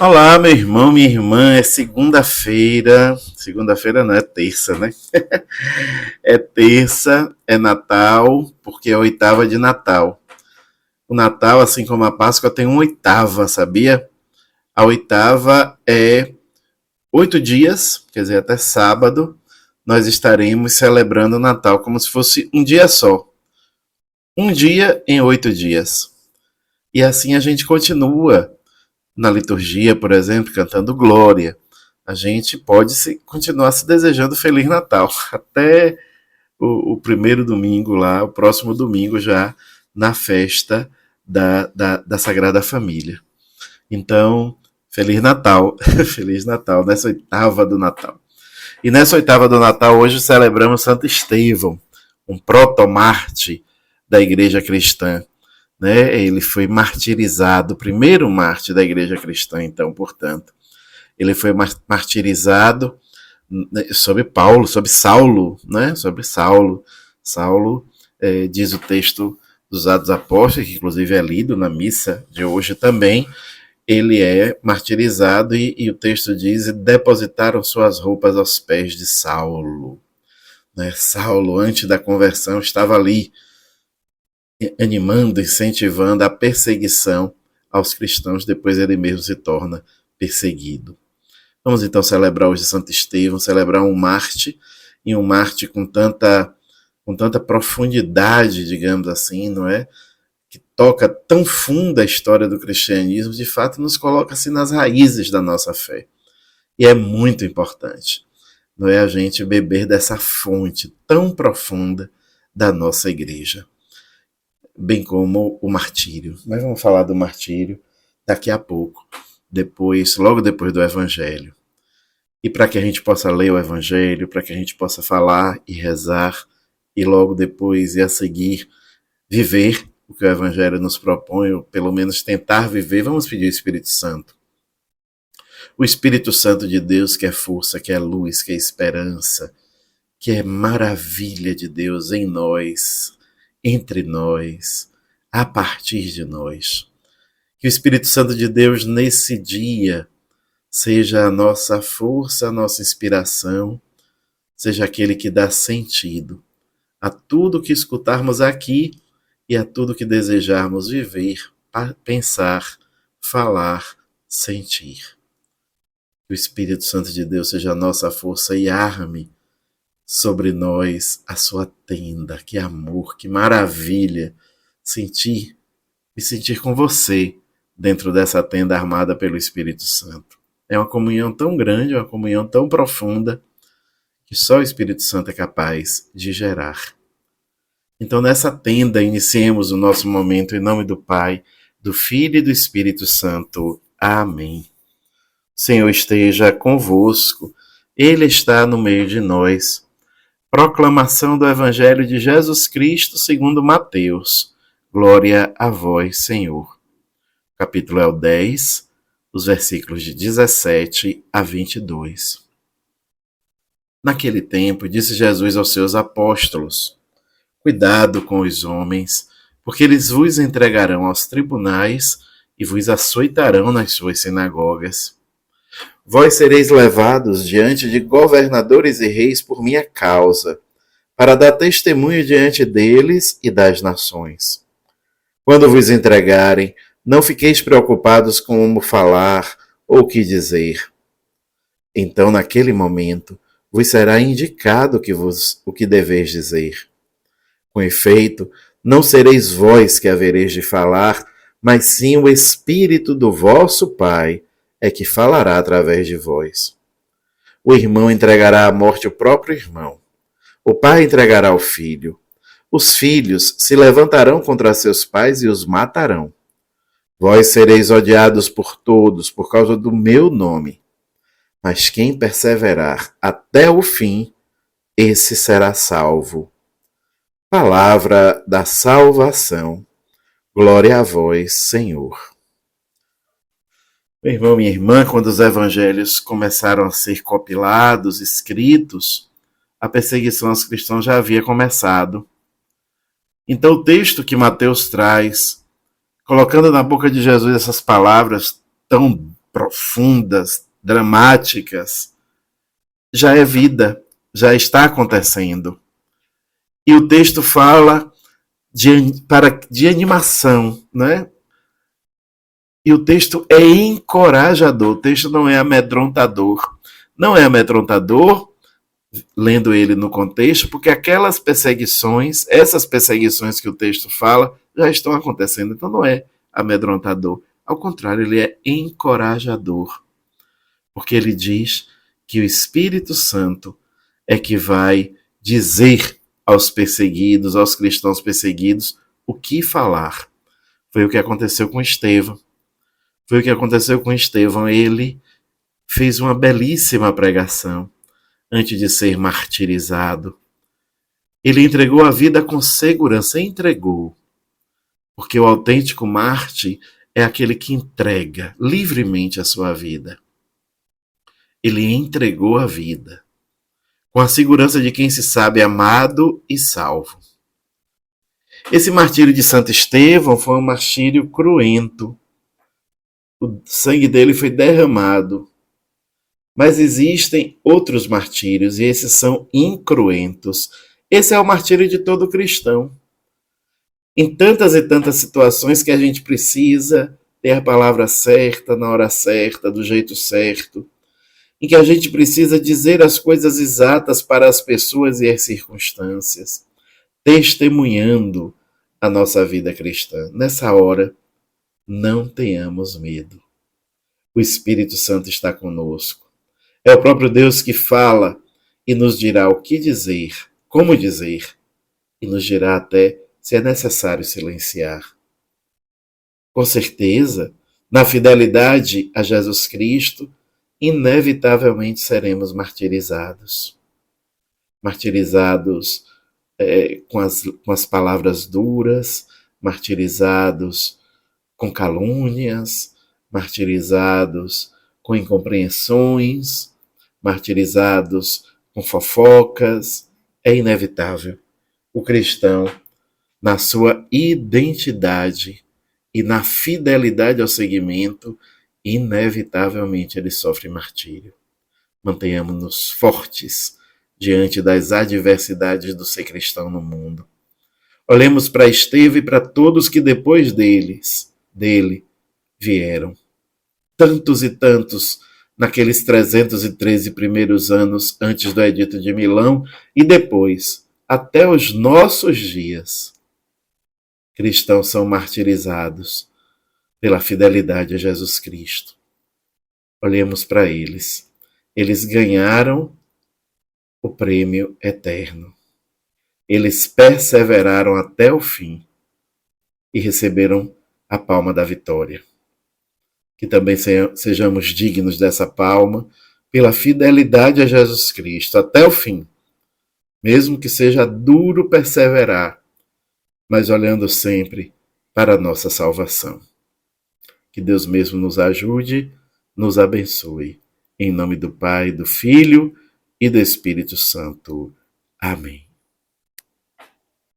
Olá, meu irmão, minha irmã. É segunda-feira. Segunda-feira não, é terça, né? É terça, é Natal, porque é a oitava de Natal. O Natal, assim como a Páscoa, tem uma oitava, sabia? A oitava é 8 dias, quer dizer, até sábado, nós estaremos celebrando o Natal como se fosse um dia só. Um dia em 8 dias. E assim a gente continua na liturgia, por exemplo, cantando Glória. A gente pode continuar se desejando Feliz Natal até o primeiro domingo lá, o próximo domingo já na festa da Sagrada Família. Então, Feliz Natal, Feliz Natal, nessa oitava do Natal. E nessa oitava do Natal, hoje celebramos Santo Estevão, um protomarte da Igreja Cristã. Né? Ele foi martirizado, o primeiro mártir da Igreja Cristã, então, portanto. Ele foi martirizado sobre Paulo, sobre Saulo, né? Sobre Saulo. Saulo, diz o texto dos Atos Apóstolos, que inclusive é lido na missa de hoje também, ele é martirizado e o texto diz: e depositaram suas roupas aos pés de Saulo. Né? Saulo, antes da conversão, estava ali animando, incentivando a perseguição aos cristãos, depois ele mesmo se torna perseguido. Vamos então celebrar hoje Santo Estevão, celebrar um Marte, e um Marte com tanta profundidade, digamos assim, não é? Que toca tão funda a história do cristianismo, de fato nos coloca assim nas raízes da nossa fé. E é muito importante, não é, a gente beber dessa fonte tão profunda da nossa igreja, bem como o martírio. Mas vamos falar do martírio daqui a pouco, logo depois do Evangelho. E para que a gente possa ler o Evangelho, para que a gente possa falar e rezar, e logo depois e a seguir viver o que o Evangelho nos propõe, ou pelo menos tentar viver, vamos pedir o Espírito Santo. O Espírito Santo de Deus, que é força, que é luz, que é esperança, que é maravilha de Deus em nós, entre nós, a partir de nós. Que o Espírito Santo de Deus nesse dia seja a nossa força, a nossa inspiração, seja aquele que dá sentido a tudo que escutarmos aqui e a tudo que desejarmos viver, pensar, falar, sentir. Que o Espírito Santo de Deus seja a nossa força e arme sobre nós a sua tenda. Que amor, que maravilha me sentir com você dentro dessa tenda armada pelo Espírito Santo. É uma comunhão tão grande, uma comunhão tão profunda, que só o Espírito Santo é capaz de gerar. Então, nessa tenda, iniciemos o nosso momento em nome do Pai, do Filho e do Espírito Santo. Amém. O Senhor esteja convosco, Ele está no meio de nós. Proclamação do Evangelho de Jesus Cristo segundo Mateus. Glória a vós, Senhor. O capítulo é o 10, os versículos de 17 a 22. Naquele tempo, disse Jesus aos seus apóstolos: cuidado com os homens, porque eles vos entregarão aos tribunais e vos açoitarão nas suas sinagogas. Vós sereis levados diante de governadores e reis por minha causa, para dar testemunho diante deles e das nações. Quando vos entregarem, não fiqueis preocupados com como falar ou o que dizer. Então, naquele momento, vos será indicado o que deveis dizer. Com efeito, não sereis vós que havereis de falar, mas sim o Espírito do vosso Pai é que falará através de vós. O irmão entregará à morte o próprio irmão. O pai entregará o filho. Os filhos se levantarão contra seus pais e os matarão. Vós sereis odiados por todos por causa do meu nome. Mas quem perseverar até o fim, esse será salvo. Palavra da salvação. Glória a vós, Senhor. Meu irmão, minha irmã, quando os evangelhos começaram a ser compilados, escritos, a perseguição aos cristãos já havia começado. Então o texto que Mateus traz, colocando na boca de Jesus essas palavras tão profundas, dramáticas, já é vida, já está acontecendo. E o texto fala de animação, né? E o texto é encorajador, o texto não é amedrontador. Não é amedrontador, lendo ele no contexto, porque aquelas perseguições, essas perseguições que o texto fala, já estão acontecendo. Então não é amedrontador. Ao contrário, ele é encorajador. Porque ele diz que o Espírito Santo é que vai dizer aos perseguidos, aos cristãos perseguidos, o que falar. Foi o que aconteceu com Estevão. Foi o que aconteceu com Estevão. Ele fez uma belíssima pregação antes de ser martirizado. Ele entregou a vida com segurança, entregou. Porque o autêntico mártir é aquele que entrega livremente a sua vida. Ele entregou a vida, com a segurança de quem se sabe amado e salvo. Esse martírio de Santo Estevão foi um martírio cruento. O sangue dele foi derramado. Mas existem outros martírios, e esses são incruentos. Esse é o martírio de todo cristão. Em tantas e tantas situações que a gente precisa ter a palavra certa, na hora certa, do jeito certo, em que a gente precisa dizer as coisas exatas para as pessoas e as circunstâncias, testemunhando a nossa vida cristã. Nessa hora, não tenhamos medo. O Espírito Santo está conosco. É o próprio Deus que fala e nos dirá o que dizer, como dizer, e nos dirá até se é necessário silenciar. Com certeza, na fidelidade a Jesus Cristo, inevitavelmente seremos martirizados. Martirizados com as palavras duras, martirizados com calúnias, martirizados com incompreensões, martirizados com fofocas. É inevitável. O cristão, na sua identidade e na fidelidade ao seguimento, inevitavelmente ele sofre martírio. Mantenhamos-nos fortes diante das adversidades do ser cristão no mundo. Olhemos para Estevão e para todos que depois dele vieram. Tantos e tantos naqueles 313 primeiros anos antes do Edito de Milão e depois, até os nossos dias. Cristãos são martirizados pela fidelidade a Jesus Cristo. Olhemos para eles. Eles ganharam o prêmio eterno. Eles perseveraram até o fim e receberam a palma da vitória. Que também sejamos dignos dessa palma pela fidelidade a Jesus Cristo até o fim, mesmo que seja duro perseverar, mas olhando sempre para a nossa salvação. Que Deus mesmo nos ajude, nos abençoe. Em nome do Pai, do Filho e do Espírito Santo. Amém.